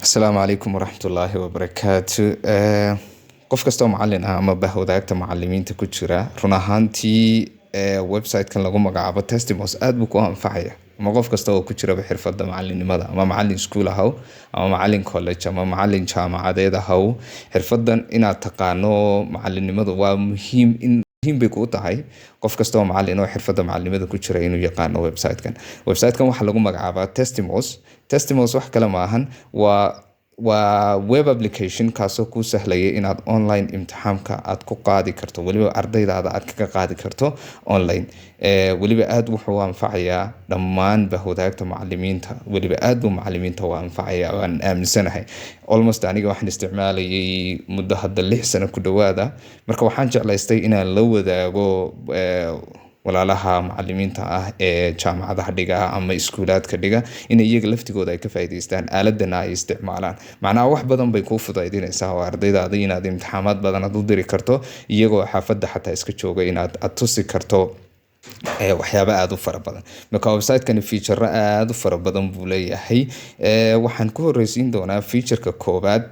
Asalaamu calaykum waraxmatullaahi wabarakaatu. Qof kastoo macallin ah ama bahwadaagta macallimiinta ku jira run ahaantii website-kan lagu magacaabo Testimos aad buu ku anfacaya ama qof kasta oo ku jiraba xirfadda macallinimada ama macallin school ahaw ama macallin college ama macallin jaamacadeed ahaw. Xirfaddan inaad taqaano macallinimadu waa muhiim bay kuu tahay qof kasta oo macallin oo xirfadda macallinimada ku jira inuu yaqaano website-kan waxaa lagu magacaabaa Testimos wax kale maahan waa web application kaasoo kuu sahlaya inaad online imtixaamka aad ku qaadi karto weliba ardaydaada aad kaga qaadi karto online. Weliba aad wuxuu anfacayaa dhammaan bahwadaagta macallimiinta, weliba aad buu macallimiinta u anfacayaa waan aaminsanahay. Almost aniga waxaan isticmaalayay muddo hadda 6 sano ku dhawaada, marka waxaan jeclaystay inaan la wadaago walaalaha macallimiinta ah ee jaamacadaha dhiga ama iskuulaadka dhiga in iyaga laftigooda ay ka faa'iidaystaan aaladana ay isticmaalaan. Macnaha wax badan bay kuu fududaynaysaa oo ardaydaada inaad imtixaamaad badan aad u diri karto iyagoo xaafadda xataa iska jooga inaad tusi karto waxyaaba aad u fara badan. Marka website-kani feature aad u fara badan buu leeyahay. Waxaan ku horeysiin doonaa feature-ka koowaad.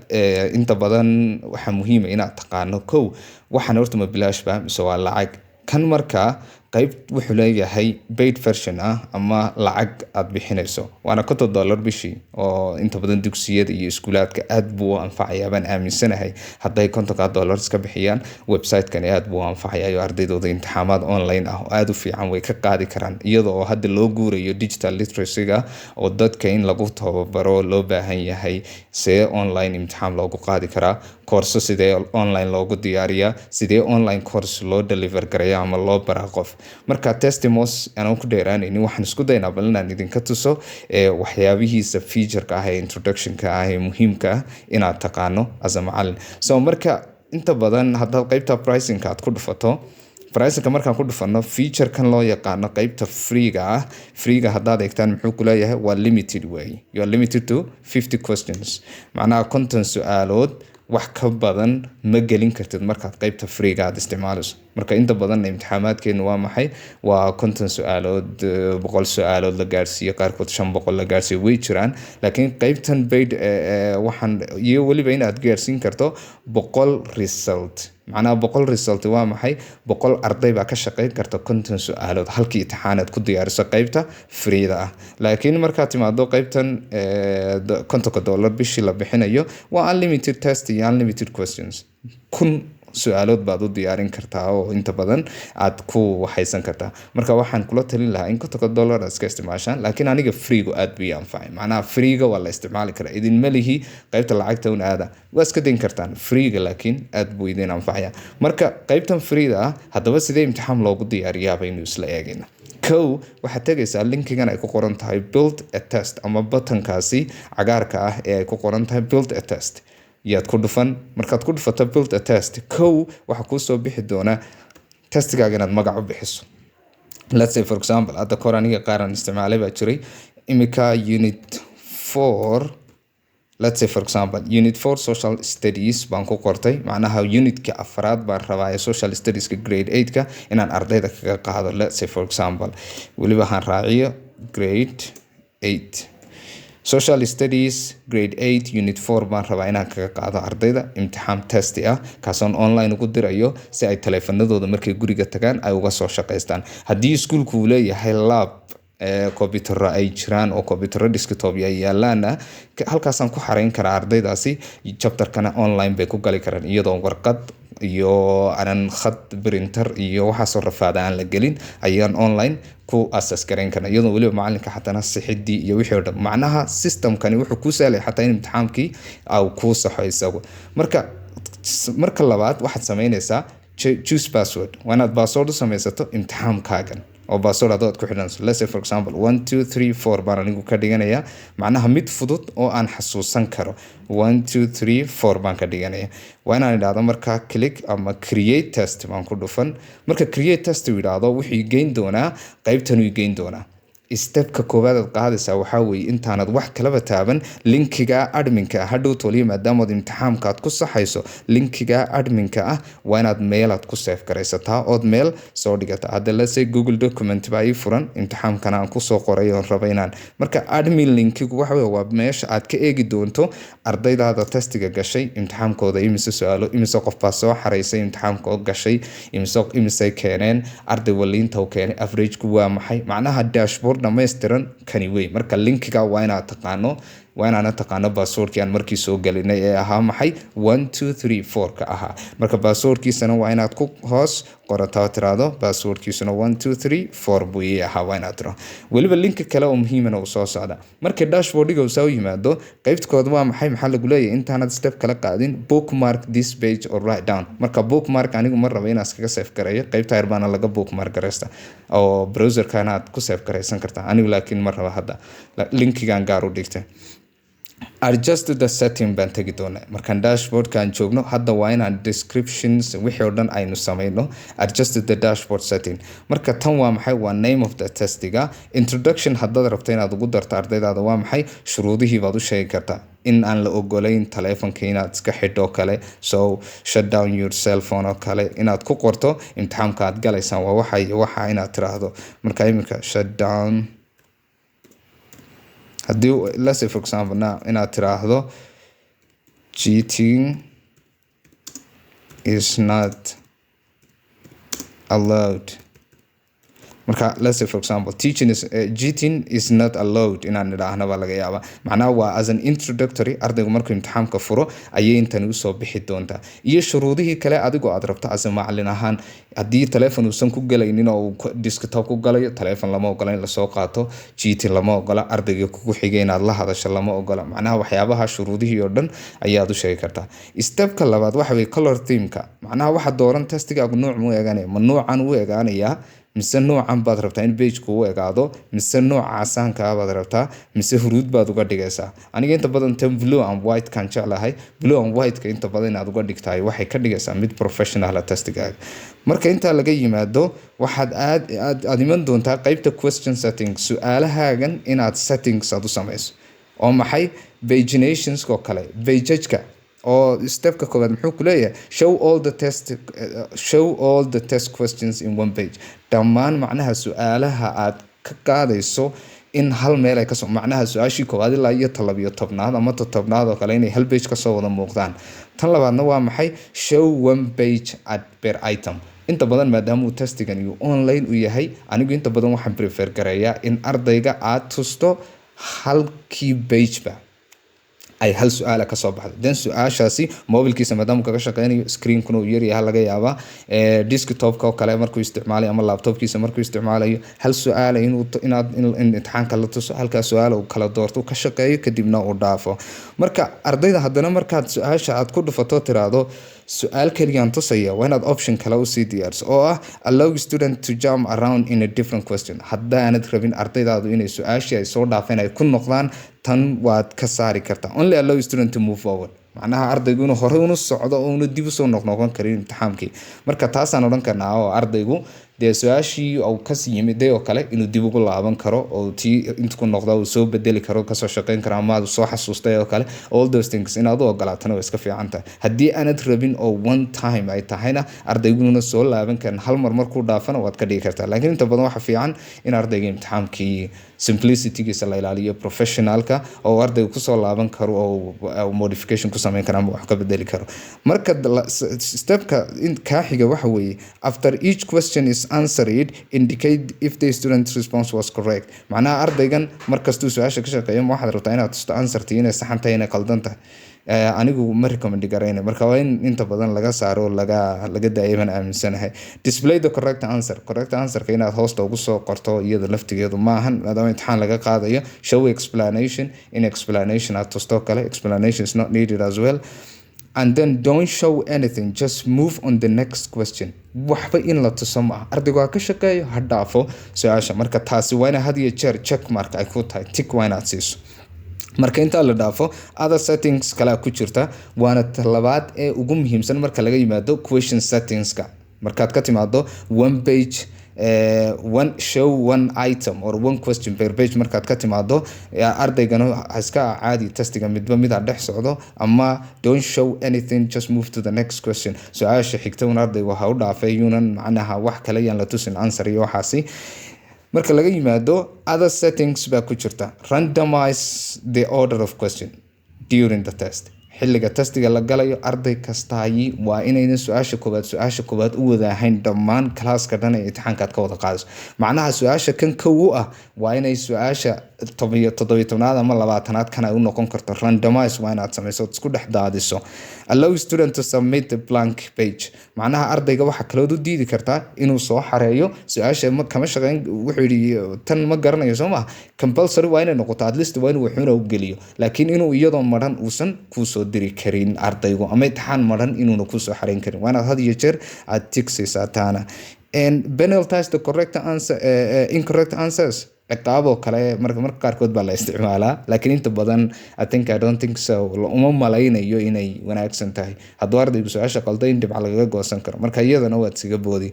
Inta badan waxaa muhiim ah inaad taqaano kow waxaan horta ma bilaash ba mise waa lacag. Kan markaa qayb wuxuu leeyahay paid version ah ama lacag aad bixinayso waana $50 bishii oo inta badan dugsiyada iyo iskuulaadka aad buu u anfacayaa baan aaminsanahay. hadday $50 ka bixiyaan website-kani aad buu u anfacayaa ardaydooda imtixaamaad online ah oo aad u fiican way ka qaadi karaan iyadoo hadda loo guurayo digital literacy-ga oo dadka in lagu tababaro loo baahan yahay see online imtixaan loogu qaadi karaa, koorso sidee online loogu diyaariyaa, sidee online course loo deliver garaya ama loo baraa qof. Marka Testimos aan ku dheeraanaynin waxaan isku daynaa bal inaan idinka tuso waxyaabihiisa feature-ka ah ee introduction-ka ah ee muhiimka ah inaad taqaano as a macallin. So marka inta badan haddaad qaybta pricing-ka aad ku dhufato pricing-ka markaan ku dhufano feature-kan loo yaqaano qaybta free-ga haddaad eegtaan muxuu ku leeyahay waa limited way. You are limited to 50 questions. Macnaha 50 su'aalood wax ka badan ma gelin kartid markaad qaybta free-ga aad isticmaalayso. Marka inta badan imtixaamaadkeenu waa maxay? Waa 50 su'aalood, 100 su'aalood la gaarsiiyo, qaarkood 500 la gaarsiiyo way jiraan. Laakiin qaybtan paid waxaan iyo weliba inaad gaarsiin karto 100 result. macnaha 100 result waa maxay? 100 arday baa ka shaqeyn karta 50 su'aalood halkii imtixaanaad ku diyaariso qaybta free-da ah. Laakiin markaad timaado qaybtan $50 bishii la bixinayo waa unlimited test iyo unlimited questions. 1000 su'aalood baad u diyaarin kartaa oo inta badan aad ku waxaysan kartaa. Marka waxaan kula talin lahaa in $50 aad iska isticmaashaan, laakiin aniga free-gu aad buu ii anfacay. Macnaha free-ga waa la isticmaali karaa. Idin ma lihi qaybta lacagta una aada. Waa iska dayn kartaan free-ga laakiin aad buu idin anfacaya. Marka qaybtan free-da ah haddaba sidee imtixaan loogu diyaariyaa baynu isla eegayna. Kow waxaad tegaysaa linkigan ay ku qoran tahay build a test ama button-kaasi cagaarka ah ee ay ku qoran tahay build a test. yaad ku dhufan markaad ku dhufato build a test kow waxa ku soo bixi doona testigaaga inaad magac u bixiso. Let's say for example hadda kor aniga qaaran isticmaalay baa jiray imika unit 4 let's say for example unit 4 social studies baan ku qortay macnaha unitka afraad baan rabaa social studies ka grade 8 ka inaan ardayda kaga qaado. Let's say for example waliba han raaciyo grade 8 social studies grade 8 unit 4 baan rabaa inaan kaga qaado ardayda imtixaan test ah kaasoon online ugu dirayo si ay taleefanadooda markay guriga tagaan ay uga soo shaqaystaan. Haddii iskuulku uu leeyahay lab computer ay jiraan oo computer desktop ay yaalaan halkaasaan ku xareyn karaa ardaydaasi chapter-kana online bay ku gali karaan iyadoo warqad iyo anan khad printer iyo waxa soo rafaada aan la gelin ayaan online ku access gareyn karna iyadoo waliba macalinka xataa sixidii iyo wixii oo dhan. Macnaha system-kani wuxuu ku saalay xataa in imtixaankii au ku saxo isagu. Marka labaad waxaad sameynaysaa choose password. Waanaad password u samaysato imtixaankaagan oo password aad ku xidhanayso. Let's say for example 1 2 3 4 baan anigu ka dhiganaya macnaha mid fudud oo aan xasuusan karo 1 2 3 4 baan ka dhiganaya. waa inaan idhaahdo markaa click ama create test baan ku dhufan. Marka create test uu idhaahdo wuxuu geyn doonaa qaybtan uu geyn doonaa stepka koowaad aad qaadaysaa waxaa weeye intaanad wax kalaba taaban linkiga adminka hadhow toliya maadaamaad imtixaamka aad ku saxayso linkiga adminka waa inaad meelaad ku save garaysataa ood meel soo dhigata. hadda lasay Google document baa ii furan imtixaamkana aan kusoo qoray oo raba inaan marka admin linkigu waxa weeye waa meesha aad ka eegi doonto ardaydaada testiga gashay imtixaamkooda imise su'aalo imise qof baa soo xareysay imtixaamkooda gashay imise keeneen arday waliinta uu keenay average-ku waa maxay macnaha dashboard dhammaystiran kani wey. marka linkiga waa inaad taqaano passwordkii aan markii soo gelinay ee ahaa maxay 1234 ka ahaa. marka passwordkiisana waa inaad ku hoos qorataa tiraado passwordkiisuna 1234 buu ahaa waa inaad tiro. weliba linka kale oo muhiimana uu soo socda marka dashboardiga uu soo yimaado qaybtooda waa maxaa lagu leeyahay intaanad step kala qaadin bookmark this page or write down. marka bookmark anigu ma rabo inaan iskaga save gareeyo qaybta yar baana laga bookmark gareysta oo browserkana aad ku save gareysan kartaa anigu laakiin ma rabo hadda linkigan gaar u dhigtay. adjust the setting baan tagi doonaa markaan dashboardkaan joogno hadda waa inaan descriptions wixii oo dhan aynu samayno adjust the dashboard setting. marka tan waa maxay waa name of the testiga introduction haddaad rabto inaad ugu darto ardaydaada waa maxay shuruudihii baad u sheegi kartaa in aan la ogolayn taleefanka inaad iska xidho kale so shut down your cell phone oo kale inaad ku qorto imtixaamka aad galaysaan waa waxa inaad tiraahdo marka iminka shut down haddii let's say for example now inaad tiraahdo cheating is not allowed. marka let's say for example cheating is not allowed inaan nidhaahno baa laga yaabaa macnaha waa as an introductory ardaygu markuu imtixaamka furo ayay intani usoo bixi doontaa iyo shuruudihii kale adigoo aad rabto as macallin ahaan haddii taleefon uusan ku galaynin oo uu desktop ku galayo taleefon lama ogola in lasoo qaato cheating lama ogola ardayga kugu xigay inaad la hadasho lama ogola macnaha waxyaabaha shuruudihii oo dhan ayaad u sheegi kartaa. stepka labaad waxa weeye color themeka macnaha waxa dooran testigaagu nooc mu eegaanaya ma noocan u eegaanayaa mise noocan baad rabtaa in page-ku u egaado mise nooca casaanka baad rabtaa mise huruud baad uga dhigaysaa. aniga inta badan tan blue and white kan jeclahay blue and white ka inta badan inaad uga dhigtahay waxay ka dhigaysaa mid professional testigaaga. marka inta laga yimaado waxaad aad iman doontaa qaybta question settings su'aalahaagan inaad settings aad u samayso oo maxay paginations oo kale pageska oo stepka koowaad muxuu ku leeyahay show all the test questions in one page. dhammaan macnaha su'aalaha aad ka qaadayso in hal meel ay kasoo macnaha su-aashii koowaad ilaa iyo 12 ama 13 oo kale inay hal page kasoo wada muuqdaan. tan labaadna waa maxay show one page at per item. inta badan maadaama uu testigan iyo online u yahay anigu inta badan waxaan prefer gareeyaa in ardayga aad tusto halkii page ba ay hal su'aal ka soo baxdo dan su'aashaasi mobilkiisa maadaama kaga shaqeynayo screen-kuna uu yar yahay laga yaabaa desktop-ka oo kale markuu isticmaalayo ama laptop-kiisa markuu isticmaalayo hal su'aal inaad imtixaanka la tuso halka su'aal uu kala doorto ka shaqeeyo kadibna uu dhaafo. marka ardayda haddana markaad su'aasha aad ku dhufato tiraado su'aal kaliya tusaya waa inaad option kale u sii diyaarso oo ah allow student to jump around in a different question. haddaanad rabin ardaydaadu inay su'aashii ay soo dhaafeen ay ku noqdaan tan waad ka saari kartaa only allow student to move forward macnaha ardaygu inuu hore unu socdo oo unu dib u soo noqnoqon karin imtixaankii. marka taasaan odhan karnaa oo ardaygu dee su-aashii uu kasii yimiday oo kale inuu dib ugu laaban karo oo tii inta ku noqda uu soo bedeli karo kasoo shaqeyn karo ama aad soo xasuustay oo kale all those things inaad u ogolaatana waa iska fiican tahay. haddii aanad rabin oo one time ay tahayna ardayguna soo laaban karin hal mar markuu dhaafana waad ka dhigi kartaa. laakiin inta badan waxa fiican in ardayga imtixaankii simplicitygiisa la ilaaliyo professionalka oo ardaygu kusoo laaban karo oo modification ku sameyn karo ama wax ka bedeli karo. marka stepka ka xiga waxa weeye after each question is answered indicate if the student's response was correct. macnaha ardaygan markastuu su-aasha ka shaqeeyo ma waxaad rabtaa inaad tusto answertii inay saxan tahay inay qaldan tahay. anigu ma recommend garayna marka waa in inta badan laga saaro laga daayiman aaminsanahay. display the correct answer ka inaad hoosta ugu soo qorto iyada laftigeedu maahan maadaama imtixaan laga qaadayo. show explanation in explanation aad tusto kale explanation is not needed as well. and then don't show anything, just move on the next question. waxba in la tuso ma aha ardaygu ha ka shaqeeyo ha dhaafo su-aasha. marka taasi waa inaad had iyo jeer check mark ay ku tahay tick waa inaad siiso. marka intaa la dhaafo other settings kale ku jirta waana talabaad ee ugu muhiimsan marka laga yimaado question settingska. markaad ka timaado one page one show one item or one question per page markaad ka timaado ardaygana iska caadi testiga midba mid dhex socdo ama don't show anything just move to the next question su'aasha xigta un ardaygu waxa u dhaafay yunan macnaha wax kale yaan la tusin answer iyo waxaasi marka laga yimaado other settings baa ku jirta randomize the order of question during the test xilliga testiga la galayo arday kastaayi waa inayna su-aasha koobaad u wadaahayn dhammaan classka dhan ee imtixaankaad ka wada qaadayso macnaha su-aasha kan kow u ah waa inay su-aasha 17aad ama 20aad kan ay u noqon karto randomize waa inaad samayso isku dhex daadiso allow student to submit the blank page macnaha ardayga waxa kale oo diidi kartaa inuu soo xareeyo su-aasha kama shaqeyn wuxuu yiri tan ma garanayo soo ma compulsory waa inay noqoto at least waa inuu wuxuuna u geliyo laakiin inuu iyadoo maran uusan ku soo diri karin ardaygu ama imtixaan maran inuuna ku soo xareyn karin waa inaad had iyo jeer aad tigsaysaa taana and penalize the correct answer incorrect answers ciqaabo kale marka qaarkood baa la isticmaalaa laakiin inta badan I don't think so uma malaynayo inay wanaagsan tahay hadduu ardaygu su-aasha qalday in dhibca lagaga goosan karo marka iyadana waad siga boodi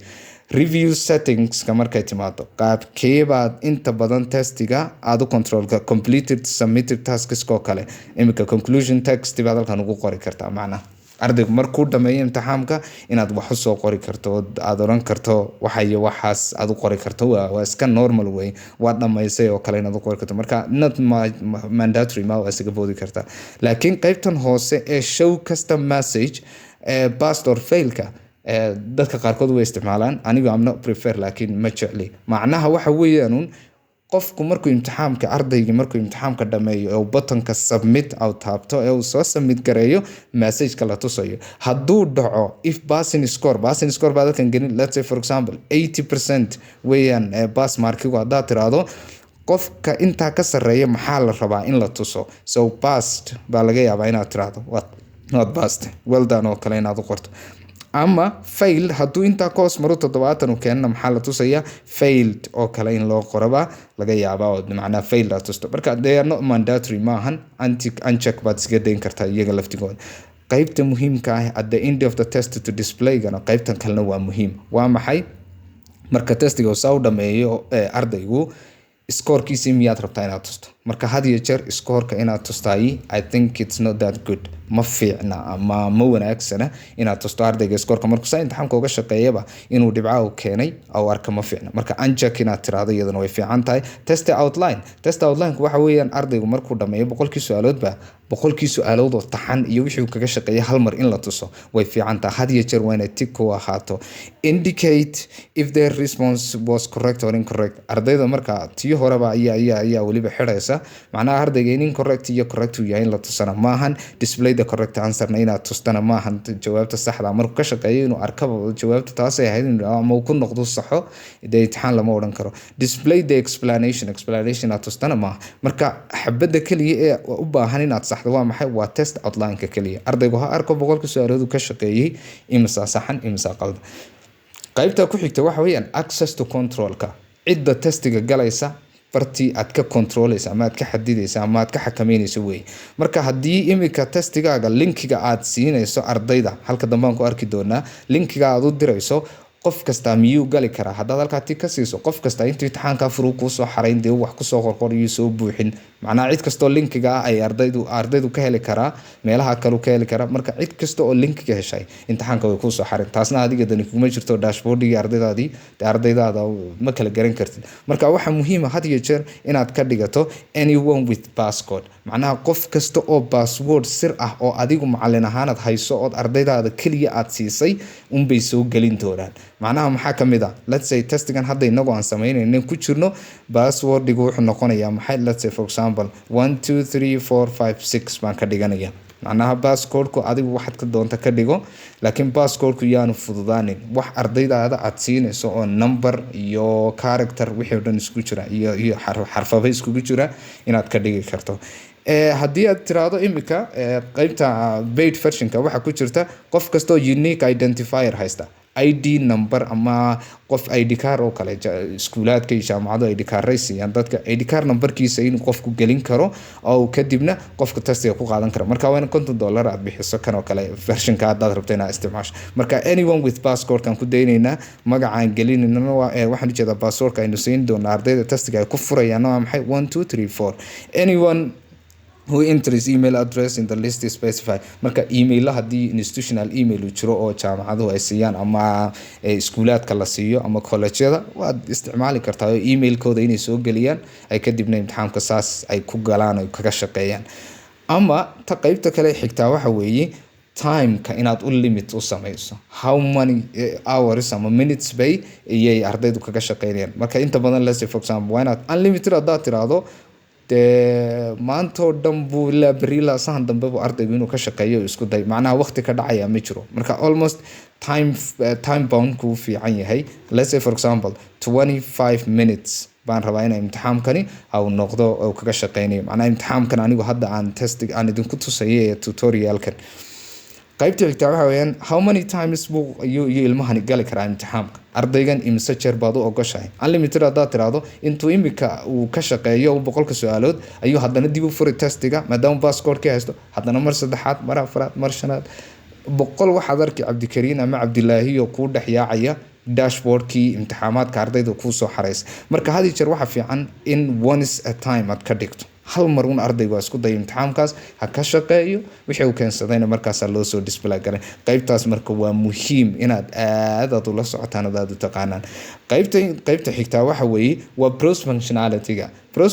review settings ka markay timaado qaabkeebaad inta badan testiga aad u controlka completed submitted tasks oo kale imika conclusion text baad halkan ugu qori kartaa macnaha ardaygu markuu dhameeyo imtixaanka inaad wax soo qori karto aad oran karto waxaas aad u qori karto waa iska normal way waa dhameysay oo kale inaad u qori karto marka not mandatory ma waa iska boodi kartaa laakiin qaybtan hoose ee show custom message passed or failed ka dadka qaarkood way isticmaalaan anigu am not prefer laakiin ma jecli macnaha waxa weeyaan qofku markuu imtixaanka dhameeyo oo buttonka submit out taabto ee uu soo submit gareeyo message-ka la tusayo hadduu dhaco if passing score baa dadkan gelin let's say for example 80% weeyaan pass markigu haddaad tiraahdo qofka intaa ka sarreeya maxaa la rabaa in la tuso so passed baa laga yaabaa inaad tiraahdo waad passed well done oo kale inaad u qorto ama failed hadduu intaa ka hoos maro 70 keenna maxaa la tusayaa failed oo kale in loo qoraba laga yaabaa oo macnaha failed aad tusto marka they are not mandatory maahan uncheck baad iska dayn kartaa iyaga laftigooda qaybta muhiimka ah at the end of the test to display gana qaybtan kalena waa muhiim waa maxay marka testiga uu soo dhameeyo ardaygu scorekiisii miyaad rabtaa inaad tusto marka had iyo jeer scoreka inaad tustaay I think it's not that good ma fiicna ama ma wanaagsana inaad tusto ardayga scoreka markuu saa imtixaanka uga shaqeeyaba inuu dhibco u keenay oo arka ma fiicna marka uncheck inaad tiraahdo iyadana way fiican tahay test outline waxa weeyaan ardaygu markuu dhameeyo 100 su'aaloodba 100 su'aalood oo taxan iyo wixii uu kaga shaqeeyay hal mar in la tuso way fiican tahay had iyo jeer waa inay tick ku ahaato indicate if their response was correct or incorrect ardayda marka tii horeba ayaa waliba xiraysa macnaha ardayga in incorrect iyo correct uu yahay in la tusana maahan display the correct answer na inaad tustana maahan jawaabta saxda markuu ka shaqeeyo inuu arkaba jawaabta taas ay ahayd ama uu ku noqdo saxo imtixaan lama oran karo display the explanation aad tustana maaha marka xabada kaliya ee u baahan inaad saxdo waa maxay waa test outline ka kaliya ardaygu ha arko 100 su'aalood ka shaqeeyay imisa saxan imisa qaldan qaybta ku xigta waxa weeyaan access to control-ka cidda testiga galaysa bartii aad ka controleysa ama aad ka xadideysa ama aad ka xakameyneyso way marka hadii imika testigaaga linkiga aad siinayso ardayda halka dambe aan ku arki doonaa linkiga aad u dirayso qof kasta miyuu gali karaa haddaad halkaa tii ka siiso qof kasta intuu imtixaanka furu ku soo xareyn dee wax ku soo qorqor iyo soo buuxin macnaha cid kastoo linkiga ay ardaydu ka heli karaa meelaha kale ka heli karaa marka cid kasta oo linkiga heshay imtixaanka way ku soo xareyn taasna adiga dani kuma jirto dashboardigi ardaydaada ma kala garan kartid marka waxa muhiim ah had iyo jeer inaad ka dhigato anyone with passcode macnaha qof kasta oo password sir ah oo adigu macallin ahaan aad hayso oo ardaydaada kaliya aad siisay bay soo gelin doonaan macnaha maxaa kamid ah let's say testigan hadda inagu aan sameynayno ku jirno passwordigu wuxuu noqonayaa maxay let's say for example 1 2 3 4 5 6 baan ka dhiganaya macnaha passcode-ku adigu waxaad ka doonta ka dhigo laakiin passcode-ku yaanu fududaanin wax ardaydaada aad siinayso oo number iyo character wixii dhan isku jira iyo xarfaba iskugu jira inaad ka dhigi karto haddii aad tiraahdo imika qaybta paid version-ka waxa ku jirta qof kastoo unique identifier haysta ID number ama qof ID card oo kale iskuulaadka iyo jaamacado ID card siiyaan dadka ID card numberkiisa inuu qofku gelin karo oo kadibna qofka testiga ku qaadan karo marka waa in $50 aad bixiso kan oo kale versionka aad rabto inaad isticmaasho marka anyone with passport kan ku daynayna magacaan gelinayna waxaan u jeedaa passport aynu siin doonaa ardayda testiga ay ku furayaan waa maxay 1 2 3 4 anyone who enters email address in the list is specified marka email hadii institutional email uu jiro oo jaamacaduhu ay siiyaan ama iskuulaadka la siiyo ama collegeada waad isticmaali kartaa emailkooda inay soo geliyaan ay kadibna imtixaanka saas ay ku galaan oo kaga shaqeeyaan ama ta qaybta kale xigtaa waxa weeye time-ka inaad u limit u samayso how many hours ama minutes bay ayay ardaydu kaga shaqeynayaan marka inta badan let's say for example why not unlimited hadaad tiraahdo maanta oo dhan buu ilaa beri ilaa sahan dambe buu ardaygu inuu ka shaqeeyo isku day macnaha waqti ka dhacaya ma jiro marka almost time bound ku fiican yahay let's say for example 25 minutes baan rabaa in imtixaankani au noqdo oo kaga shaqeynayo macnaha imtixaankan anigu hadda aan testing aan idinku tusayay tutorialkan qaybta xigta waxa weeyaan how many times buu iyo ilmahani gali karaa imtixaanka ardaygan imsa jeer baad u ogoshahay unlimited hadaad tiraahdo intuu imika uu ka shaqeeyo 100 su'aalood ayuu haddana dib u furi testiga maadaama passport ka haysto haddana mar saddexaad mar afraad mar shanaad 100 waxaad arki Cabdikariin ama Cabdilaahi oo ku dhaxyaacaya dashboardkii imtixaamaadka ardayda ku soo xareys marka hadii jeer waxa fiican in once a time aad ka dhigto hal mar un ardaygu isku day imtixaankaas ha ka shaqeeyo wixii uu keensadayna markaas loo soo display garay qaybtaas marka waa muhiim inaad aad ula socotaan aad u taqaanaan qaybta xigta waxa weeye waa browse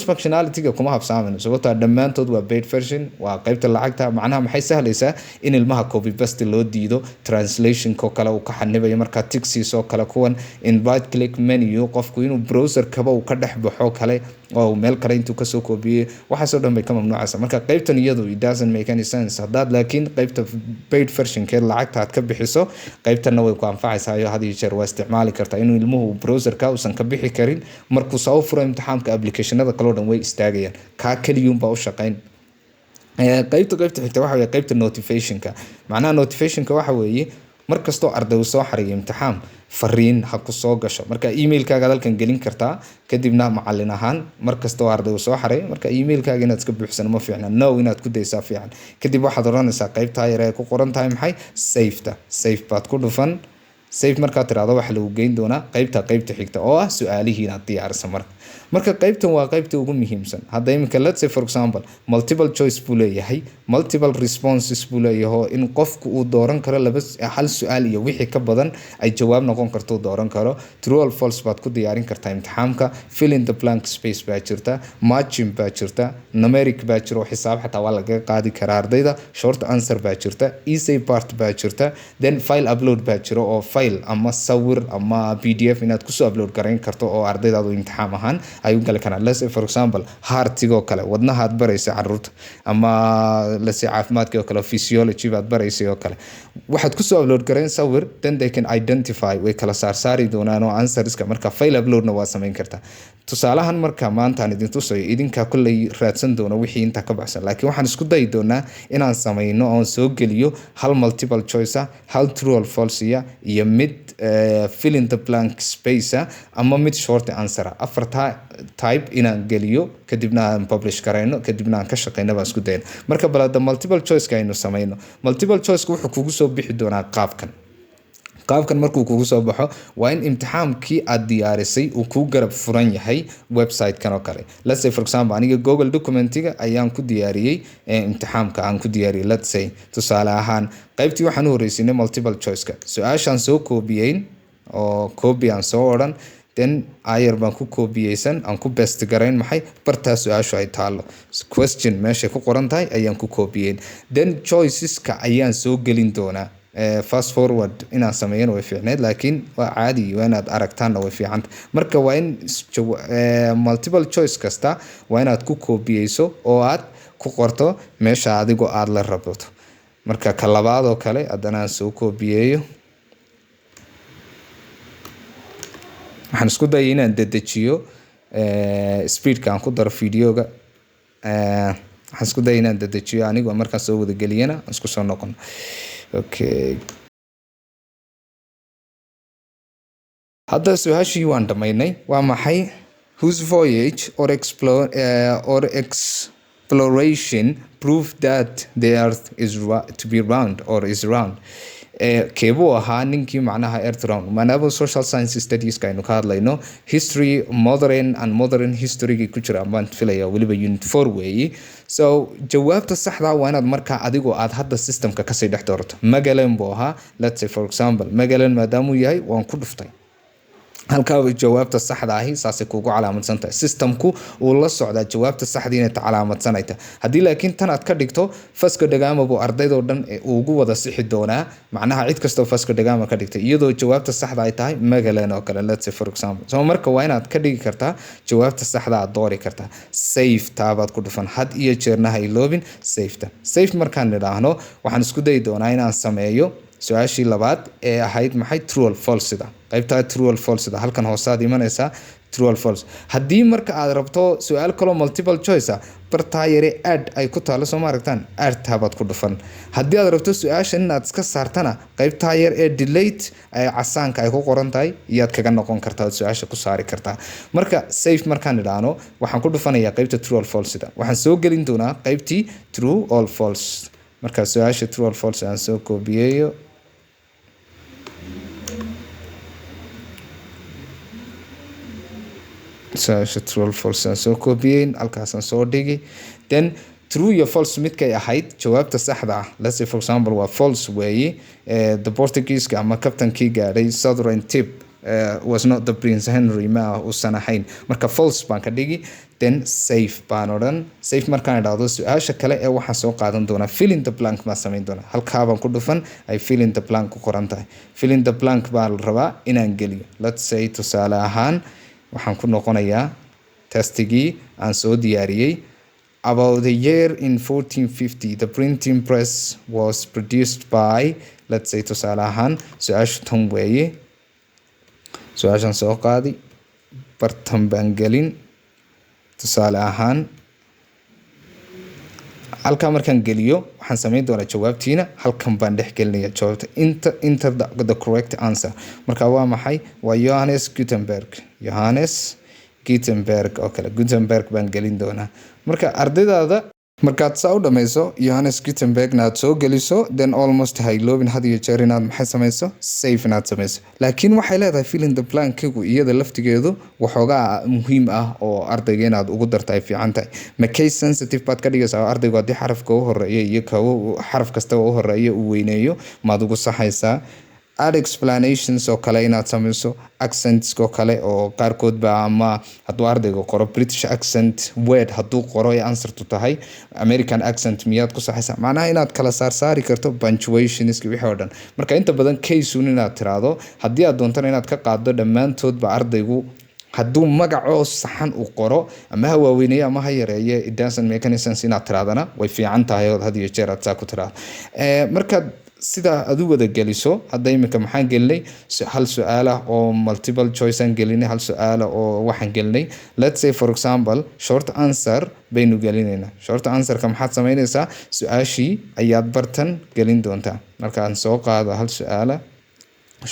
functionality-ga kuma habsaamayno sababtoo dhammaantood waa paid version waa qaybta lacagta macnaha maxay sahlaysaa in ilmaha copy paste loo diido translation ko kale uu ka xanibayo marka tixis oo kale kuwan invite click menu qofku inuu browser kaba uu ka dhex baxo kale oo meel kale intuu kasoo koobiyay waxa soo dhanbay ka mamnuucaysa marka qaybtan iyadu it doesn't make any sense hadaad laakiin qaybta paid version keed lacagta aad ka bixiso qaybtana way ku anfacaysaa iyo hadii jeer waa isticmaali kartaa inuu ilmuhu browserka uusan ka bixi karin markuu soo furo imtixaanka applicationada kale oo dhan way istaagayaan ka kaliyuun baa u shaqeyn qaybta xigta waxa weeye qaybta notification-ka macnaha notification-ka waxa weeye markastoo arday soo xariyo imtixaan fariin ha ku soo gasho marka emailkaaga halkan gelin kartaa kadibna macallin ahaan markastoo arday soo xaray marka emailkaaga inaad iska buuxsan ma fiicna no inaad ku daysaa fiican kadib waxaad oranaysaa qaybta yar ee ku qoran tahay maxay save baad ku dhufan save marka tiraado waxa lagu geyn doonaa qaybta xigta oo ah su'aalihiina diyaarsan marka qaybtan waa qaybta ugu muhiimsan hadda imika let's say for example multiple choice buu leeyahay multiple responses buu leeyahay in qofku uu dooran karo hal su'aal iyo wixii ka badan ay jawaab noqon karto dooran karo true or false baad ku diyaarin kartaa imtixaanka fill in the blank space baa jirta matching baa jirta numeric baa jiro xisaab xataa waa laga qaadi karaa ardayda short answer baa jirta essay part baa jirta then file upload baa jiro oo file ama sawir ama PDF inaad ku soo upload gareyn karto oo ardaydaadu imtixaan ahaan ay u gali karaan let's say for example heartigo kale wadnaha aad baraysa carruurta ama let's say caafimaadka kale physiology baad baraysa oo kale waxaad ku soo upload gareyn sawir then they can identify way kala saari doonaan oo answerska marka file uploadna waa sameyn kartaa tusaalahan marka maanta aan idin tusayo idinka kulay raadsan doono wixii inta ka baxsan laakiin waxaan isku dayi doonaa inaan sameeyno oo soo geliyo hal multiple choice hal true or false iyo mid fill in the blank space ama mid short answer afarta type inaan geliyo kadibna aan publish kareyno kadibna aan ka shaqeyno baan isku dayno marka balada multiple choice ka aynu sameeyno multiple choice wuxuu kugu soo bixi doonaa qaabkan markuu kugu soo baxo waa in imtixaankii aad diyaarisay uu ku garab furan yahay website-kan oo kale let's say for example aniga Google documentiga ayaan ku diyaariyay imtixaanka aan ku diyaariyay let's say tusaale ahaan qaybtii waxaan u horeysinay multiple choice-ka su'aashan soo koobiyeyn oo copy aan soo oran then ayar baan ku koobiyeysan aan ku best gareyn maxay bartaa su'aashu ay taalo question meesha ku qoran tahay ayaan ku koobiyeen then choices-ka ayaan soo gelin doonaa fast forward inaan sameeyno way fiicneed laakiin waa caadi waa inaad aragtaan way fiican marka waa in multiple choice kasta waa inaad ku koobiyeyso oo aad ku qorto meesha adigu aad la rabto marka ka labaad oo kale haddana aan soo koobiyeeyo waxaan isku dayay inaan dedejiyo speedka aan ku daro videoga waxaan isku dayay inaan dedejiyo anigu markaan soo wada geliyana isku soo noqon okay hadda su-aashii waan dhamaynay. Waa maxay? Whose voyage or exploration proved that the earth is to be round or is round? Keebuu ahaa ninkii macnaha earth round? maadaama social science studies ka aynu ka hadlayno, history modern history ku jira baan filaya weliba unit 4 weeye. So jawaabta saxda waa inaad markaa adigoo aad hadda systemka kasii dhex doorto. Magalan buu ahaa. Let's say for example Magalan maadaamuu yahay waan ku dhuftay halkaa jawaabta saxda ahi saasay kugu calaamadsan tahay. Systemku uu la socdaa jawaabta saxda inay calaamadsanayta. Haddii laakiin tan aad ka dhigto Vasco da Gama buu ardaydoo dhan ugu wada sixi doonaa, macnaha cid kastoo Vasco da Gama ka dhigtay iyadoo jawaabta saxda ay tahay Magalan oo kale. Let's say for example, so marka waa inaad ka dhigi kartaa jawaabta saxda aad doori kartaa. Save taabaad ku dhufan had iyo jeerna ha iloobin save-ta. Save markaan nidhaahno waxaan isku dayi doonaa inaan sameeyo su-aashii labaad ee ahayd maxay? True or false sida qaybta true or false sida halkan hoosaad imanaysaa true or false. haddii marka aad rabto su-aal kale multiple choice bartaa yare add ay ku taalo soo ma aragtaan add taabaad ku dhufan. haddii aad rabto su-aashan inaad iska saartana qaybtaa yar ee delete ay casaanka ay ku qoran tahay iyaad kaga noqon kartaa su-aasha ku saari kartaa. marka save markaan idhaahno waxaan ku dhufanayaa qaybta true or false sida waxaan soo gelin doonaa qaybtii true or false. marka su-aasha true or false aan soo koobiyeeyo true or false aan soo koobiyeyn halkaasaan soo dhigi. Then true iyo false midkay ahayd jawaabta saxda ah. Let's say for example waa false weeye. The Portuguese ama captain-kii gaadhay Southern Tip was not the Prince Henry ma uusan ahayn. marka false baan ka dhigi. Then save baan odhan. Save markaan idhaahdo su-aasha kale ee waxaan soo qaadan doonaa fill in the blank baan samayn doonaa. halkaa baan ku dhufan ay fill in the blank ku qoran tahay. fill in the blank baa la rabaa inaan geliyo. Let's say tusaale ahaan waxaan ku noqonayaa testigii aan soo diyaariyey. About the year in 1450 the printing press was produced by, let's say tusaale ahaan su-aashu tan weeye. su-aashan soo qaadi bartan baan gelin tusaale ahaan halkaa markaan geliyo waxaan samayn doonaa jawaabtiina halkan baan dhex gelinaya jawaabta enter the correct answer. marka waa maxay? waa Johannes Gutenberg oo kale. Gutenberg baan gelin doonaa. marka ardaydaada markaad saa u dhamayso Johannes Gutenbergna aad soo geliso then almost ha iloobin had iyo jeer inaad maxay samayso save inaad samayso. laakiin waxay leedahay fill in the blank-igu iyada laftigeedu waxoogaa muhiim ah oo ardayga inaad ugu darto ay fiican tahay. ma case sensitive baad ka dhigaysaa ardaygu haddii xarafka u horeeya iyo xaraf kastaba u horeeya uu weyneeyo maad ugu saxaysaa. add explanations oo kale inaad samayso. accents oo kale oo qaarkood ba ama hadduu ardayga qoro British accent word hadduu qoro ay answer to tahay American accent miyaad ku saxaysaa. macnaha inaad kala saari karto punctuations wixii oo dhan. marka inta badan case inaad tiraado haddii aad doontana inaad ka qaado dhammaantood ba ardaygu hadduu magacoo saxan u qoro ama ha waaweyneeyo ama ha yareeyo it doesn't make any sense inaad tiraadana way fiican tahay oo had iyo jeer aad saa ku tiraado. marka sida aad u wada geliso hadda iminka maxaan gelinay hal su-aal ah oo multiple choice aan gelinay hal su-aal oo waxaan gelinay. let's say for example short answer baynu gelinaynaa. short answer-ka maxaad samaynaysaa su-aashii ayaad bartan gelin doontaa. markaan soo qaado hal su-aal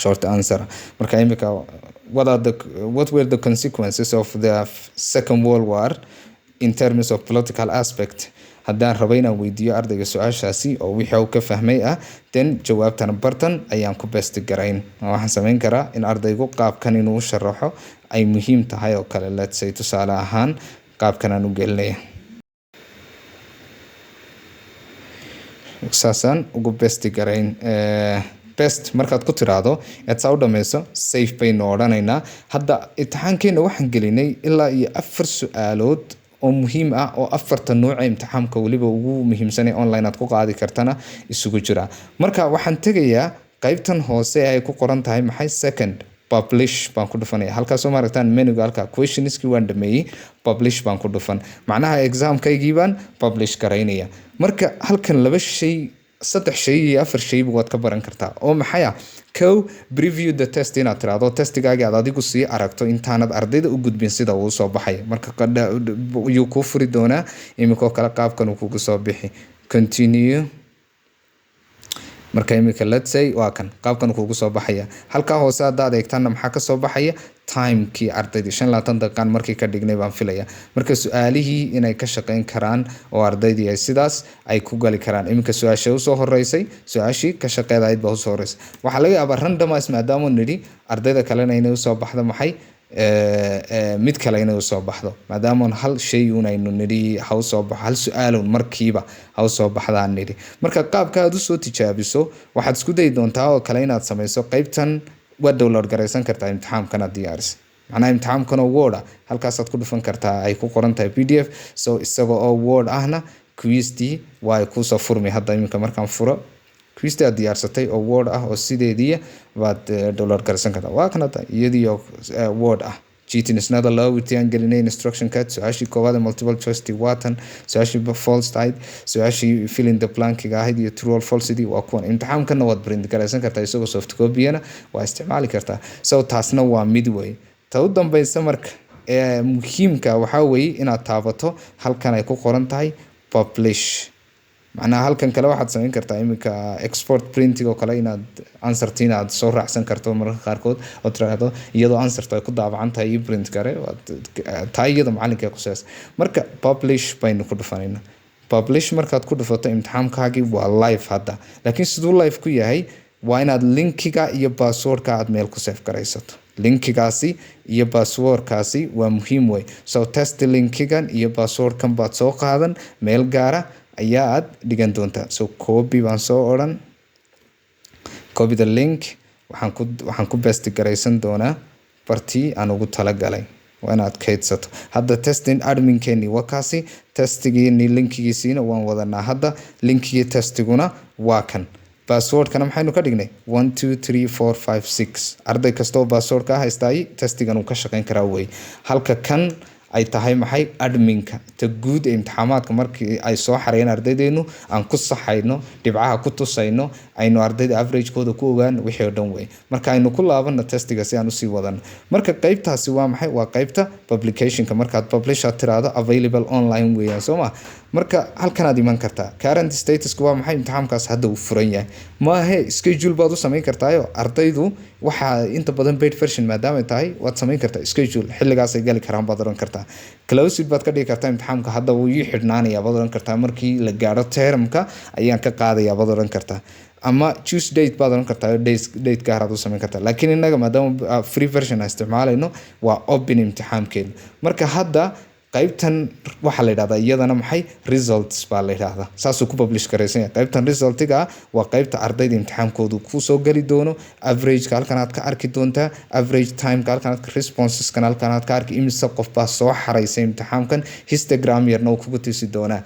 short answer. marka iminka what were the consequences of the Second World War in terms of political aspect? haddaan rabo inaan weydiiyo ardayga su-aashaasi oo wixii uu ka fahmay then jawaabtan bartan ayaan ku best garayn. waxaan samayn karaa in ardaygu qaabkan inuu sharaxo ay muhiim tahay oo kale. let's say tusaale ahaan qaabkan aan u gelinaya saasaan ugu best garayn. best markaad ku tiraado aad saa u dhamayso safe baynu odhanaynaa. hadda imtixaankeena waxaan gelinay ilaa iyo 4 su-aalood oo muhiim ah oo 4 nooc imtixaanka waliba ugu muhiimsan ee online aad ku qaadi kartana isugu jira. marka waxaan tegayaa qaybtan hoose ay ku qoran tahay maxay second publish baan ku dhufanaya. halkaas oo maaragtaan menuga halka questionski waan dhameeyay publish baan ku dhufan. macnaha exam-kaygii baan publish garaynaya. marka halkan 2 shay 3 shay iyo 4 shay waad ka baran kartaa oo maxay ah preview the test inaad tiraado testigaaga aad adigu sii aragto intaanad ardayda u gudbin sida uu soo baxay. marka yuu ku furi doonaa imikoo kale qaabkan uu kugu soo bixi continue. marka imika let's say waa kan qaabkan kugu soo baxaya halka hoose hadaad eegtana maxaa ka soo baxaya timekii ardayda 25 daqiiqan markii ka dhignay baan filaya marka su'aalihii inay ka shaqeyn karaan oo ardaydii ay sidaas ay ku gali karaan imika su'aasha u soo horeysay su'aashii ka shaqeedayd baa u soo horeysay waxa laga yaabaa randomize maadaama nidhi ardayda kalena inay u soo baxdo maxay mid kale inay u soo baxdo maadaama hal shay unaynu nidhi ha u soo baxo hal su'aal markiiba ha u soo baxdaan nidhi marka qaabka aad u soo tijaabiso waxaad isku dayi doontaa oo kale inaad samayso qaybtan waad download garaysan kartaa imtixaankana diyaaris macnaha imtixaankana word halkaasaad ku dhufan kartaa ay ku qoran tahay PDF so isaga oo word ahna quizdii waa ay kusoo furmi hadda iminka markaan furo quizdii aad diyaarsatay oo word ah oo sideedii baad download garaysan kartaa waa kan hadda iyadii oo word ah cheating is not allowed within gelinay instruction card su'aashii koowaad multiple choice watan su'aashii false type su'aashii fill in the blank ahayd iyo true or false waa kuwan imtixaankana waad print garaysan kartaa isagoo soft copy-na waa isticmaali kartaa so taasna waa mid way ta u dambaysa marka muhiimka waxa weeye inaad taabato halkan ay ku qoran tahay publish macnaha halkan kale waxaad samayn kartaa imika export printing oo kale inaad answertiin aad soo raacsan karto mararka qaarkood oo tiraahdo iyadoo answerta ay ku daabacan tahay iyo print kare taa iyada macalinka ku saas marka publish baynu ku dhufanayna publish markaad ku dhufato imtixaankaagii waa live hadda laakiin siduu live ku yahay waa inaad linkiga iyo passwordka aad meel ku save garaysato linkigaasi iyo passwordkaasi waa muhiim wey so test linkigan iyo passwordkan baad soo qaadan meel gaara ayaa aad dhigan doontaa so copy baan soo oran copy the link waxaan ku paste garaysan doonaa bartii aan ugu talagalay waa inaad kaydsato hadda testing adminkeeni waa kaasi testigii linkigiisiina waan wadanaa hadda linkigii testiguna waa kan passwordkana maxaynu ka dhignay 1 2 3 4 5 6 arday kastoo passwordka haystay testigan uu ka shaqeyn karaa way halka kan ay tahay maxay adminka ta guud ee imtixaamaadka markii ay soo xareeyeen ardaydeenu aan ku saxayno dhibcaha ku tusayno aynu ardayda average-kooda ku ogaan wixii dhan way marka aynu ku laabano testiga si aan u sii wadano marka qaybtaasi waa maxay waa qaybta publicationka markaad publish aad tiraahdo available online weeyaan soo ma marka halkan aad iman kartaa current status waa maxay imtixaamkaas hadda uu furan yahay ma he schedule baad u samayn kartaayo ardaydu waxa inta badan paid version maadaama ay tahay waad samayn kartaa schedule xilligaas ay gali karaan baad oran kartaa closed baad ka dhigi kartaa imtixaamka hadda wuu ii xidhnaanayaa baad oran kartaa markii la gaaro termka ayaan ka qaadayaa baad oran kartaa ama choose date baad oran kartaa date gaar aad u samayn kartaa laakiin inaga maadaama free version aan isticmaalayno waa open imtixaamkeenu marka hadda qaybtan waxa la yiraahdaa iyadana maxay results baa la yiraahdaa saasoo ku publish garaysan qaybtan resultiga waa qaybta ardayda imtixaankoodu ku soo gali doono average ka halkan aad ka arki doontaa average time ka halkan aad ka responses kan halkan aad ka arki imisa qof baa soo xaraysay imtixaankan histogram yarna uu kugu tusi doonaa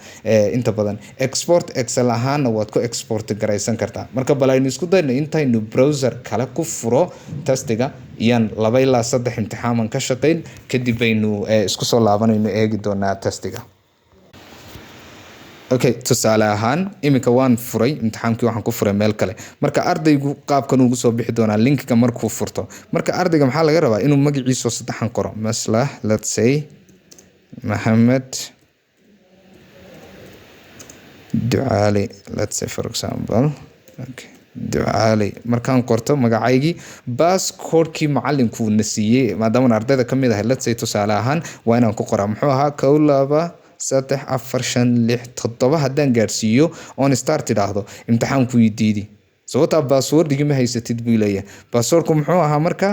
inta badan export excel ahaana waad ku export garaysan kartaa marka bal aynu isku dayno intaynu browser kale ku furo testiga iyaan 2 ilaa 3 imtixaaman ka shaqeyn kadib baynu isku soo laabanayno eegi doonaa testiga okay tusaale ahaan imika waan furay imtixaankii waxaan ku furay meel kale marka ardaygu qaabkan ugu soo bixi doonaa linkiga markuu furto marka ardayga maxaa laga rabaa inuu magaciisa saddexan qoro maslah let's say Mohammed Duali let's say for example okay ducaali markaan qorto magacaygii baaskoodkii macalinku na siiyey maadaama ardayda ka mid ahay let's say tusaale ahaan waa inaan ku qoraa muxuu ahaa 1 2 3 4 5 6 7 haddaan gaarsiiyo on start idhaahdo imtixaanku ii diidi sababta passwordigi ma haysatid buu leeyahay passwordku muxuu ahaa marka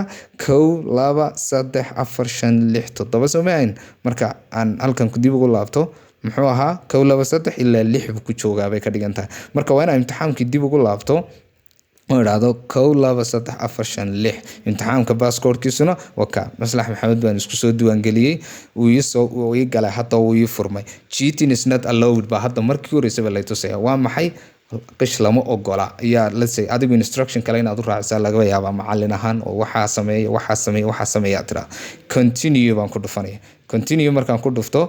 1 2 3 4 5 6 7 soomayn marka aan halkan ku dib ugu laabto muxuu ahaa 1 2 3 ilaa 6 buu ku joogaa bay ka dhigan tahay marka waa inaan imtixaankii dib ugu laabto oo raado 1 2 3 4 5 6 imtixaanka baaskoodkiisuna waka maslax maxamed baan isku soo diiwaan galiyay uu ii galay hadda uu ii furmay cheating is not allowed ba hadda markii horeysay la tusaya waa maxay qish lama ogola ayaa let's say adigu instruction kale inaad u raacsaa laga yaabaa macallin ahaan oo waxa sameeya tira continue baan ku dhufanaya continue markaan ku dhufto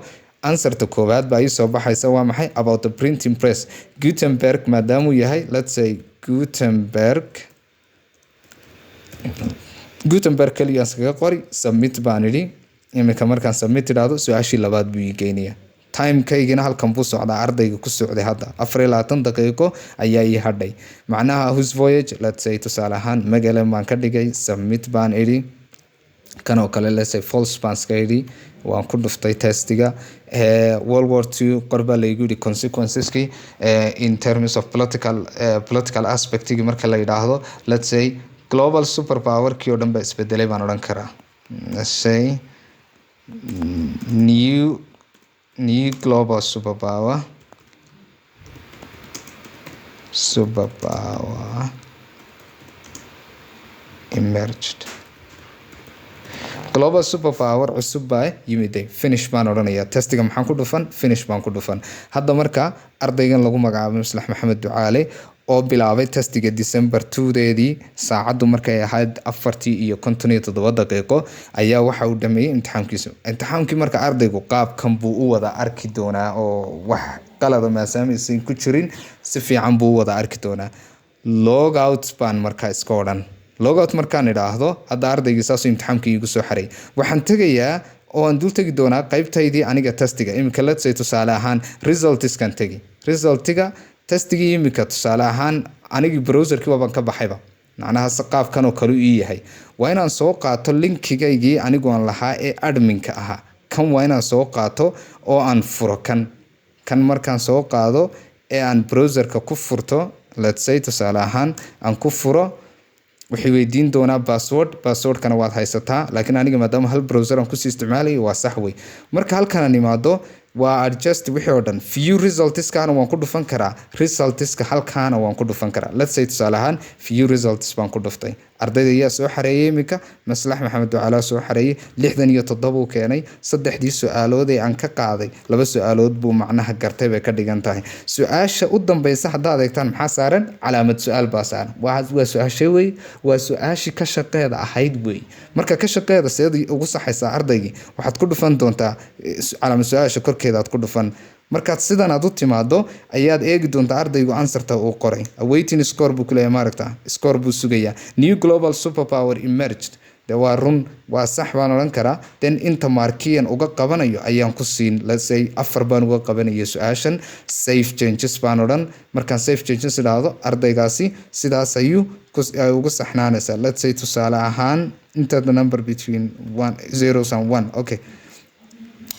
answerta koowaad baa ii soo baxaysa waa maxay about the printing press Gutenberg maadaama uu yahay let's say Gutenberg kaliya iskaga qori submit baan idhi imika markaan submit idhaahdo su'aashii labaad buu ii geynaya time-kaygina halkan buu socdaa ardayga ku socday hadda 24 daqiiqo ayaa ii hadhay macnaha whose voyage let's say tusaale ahaan Magellan baan ka dhigay submit baan idhi kan oo kale let's say false baan iska idhi waan ku dhuftay testiga World War II qorba laygu yidhi consequenceski in terms of political aspectigi marka la yidhaahdo let's say global superpower kii oo dhan ba isbedelay baan odhan karaa let's say new global superpower emerged global superpower cusub baa yimiday finish baan odhanaya testiga maxaan ku dhufan finish baan ku dhufan hadda marka ardaygan lagu magacaabo Maslax Maxamed Ducaale oo bilaabay testiga December 2deedii saacadu markay ahayd 4:57 daqiiqo ayaa waxa uu dhameeyay imtixaankii marka ardaygu qaabkan buu u wada arki doonaa oo wax qalad ma saameysan ku jirin si fiican buu wada arki doonaa logout baan marka iska odhan logout markaan idhaahdo hadda ardayga saas imtixaankii igu soo xaray waxaan tagayaa oo aan dul tagi doonaa qaybtaydii aniga testiga imika let's say tusaale ahaan resultskan tagi resultiga testigii imika tusaale ahaan anigii browserkii waan ka baxayba macnaha qaabkan oo kale uu yahay waa inaan soo qaato linkigaygii anigu aan lahaa ee adminka ahaa kan waa inaan soo qaato oo aan furo kan markaan soo qaado ee aan browserka ku furto let's say tusaale ahaan aan ku furo waxay weydiin doonaa passwordkana waad haysataa laakiin aniga maadaama hal browser aan kusii isticmaalayo waa sax wey marka halkan aan imaado waa adjust wixii oo dhan view resultskana waan ku dhufan karaa resultska halkaana waan ku dhufan karaa let's say tusaale ahaan view results baan ku dhuftay ardayda ayaa soo xareeyay imika Maslax Maxamed Ducaale soo xareeyay 67 uu keenay saddexdii su'aalood ee aan ka qaaday laba su'aalood buu macnaha gartay bay ka dhigan tahay su'aasha u dambaysa haddaad eegtaan maxaa saaran calaamad su'aal baa saaran waa su'aashay wey waa su'aashi ka shaqeeda ahayd wey marka ka shaqeeda sidii ugu saxaysa ardaygii waxaad ku dhufan doontaa calaamad su'aasha korkeeda aad ku dhufan markaad sidan aad u timaado ayaad eegi doontaa ardaygu answerta uu qoray awaiting score buu kuleeyahay maaragta score buu sugayaa new global superpower emerged de waa run waa sax baan odhan karaa then inta markiyan uga qabanayo ayaan ku siin let's say 4 baan uga qabanayo su'aashan save changes baan odhan markaan save changes idhaahdo ardaygaasi sidaas ayuu ugu saxnaanaysaa let's say tusaale ahaan inta the number between 0 and 1 okay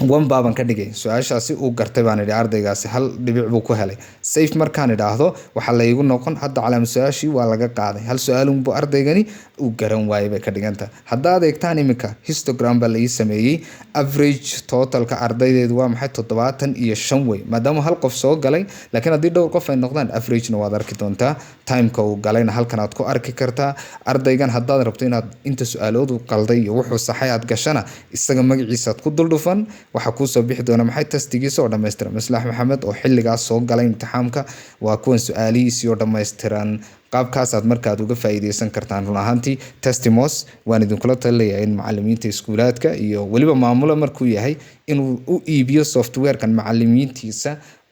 1 baaban ka dhigay su'aashaasi uu gartay baan idhi ardaygaasi hal dhibic buu ku helay safe markaan idhaahdo waxa la igu noqon hadda calaamad su'aashii waa laga qaaday hal su'aalun buu ardaygani uu garan waayay bay ka dhiganta haddaad eegtaan imika histogram baa la ii sameeyay average totalka ardaydeedu waa maxay 75 wey maadaama hal qof soo galay laakiin haddii dhowr qof ay noqdaan average-na waad arki doontaa timeka uu galayna halkan aad ku arki kartaa ardaygan haddaad rabto inaad inta su'aaloodu qalday iyo wuxuu saxay aad gashana isaga magaciisa aad ku duldhufan waxa ku soo bixi doona maxay testigiisa oo dhameystiran Maslax Maxamed oo xilligaas soo galay imtixaanka waa kuwan su'aalihiisa oo dhameystiran qaabkaas aad markaad uga faa'iideysan kartaan run ahaantii testimos waan idinkula talinayaa in macallimiinta iskuulaadka iyo waliba maamula markuu yahay inuu u iibiyo softwarekan macallimiintiisa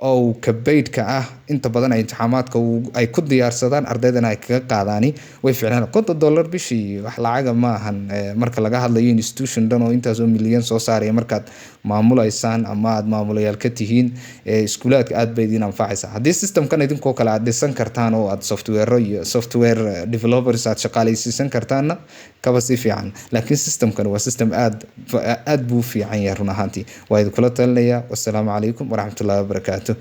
oo kabeydka ah inta badan ay imtixaamaadka ay ku diyaarsadaan ardaydana ay kaga qaadaani way ficnaan $50 bishii wax lacaga ma ahan marka laga hadlayo institution dhan oo intaas oo milyan soo saaraya markaad maamulaysaan ama aad maamulayaal ka tihiin iskuulaadka aad bay idin anfacaysaa haddii systemkan idinkoo kale aad dhisan kartaan oo aad software developers aad shaqaalaysiisan kartaanna kaba si fiican laakiin systemkan waa system aad buu fiican yahay run ahaantii waa idinkula talinayaa wassalaamu calaykum waraxmatullaahi wabarakaatuh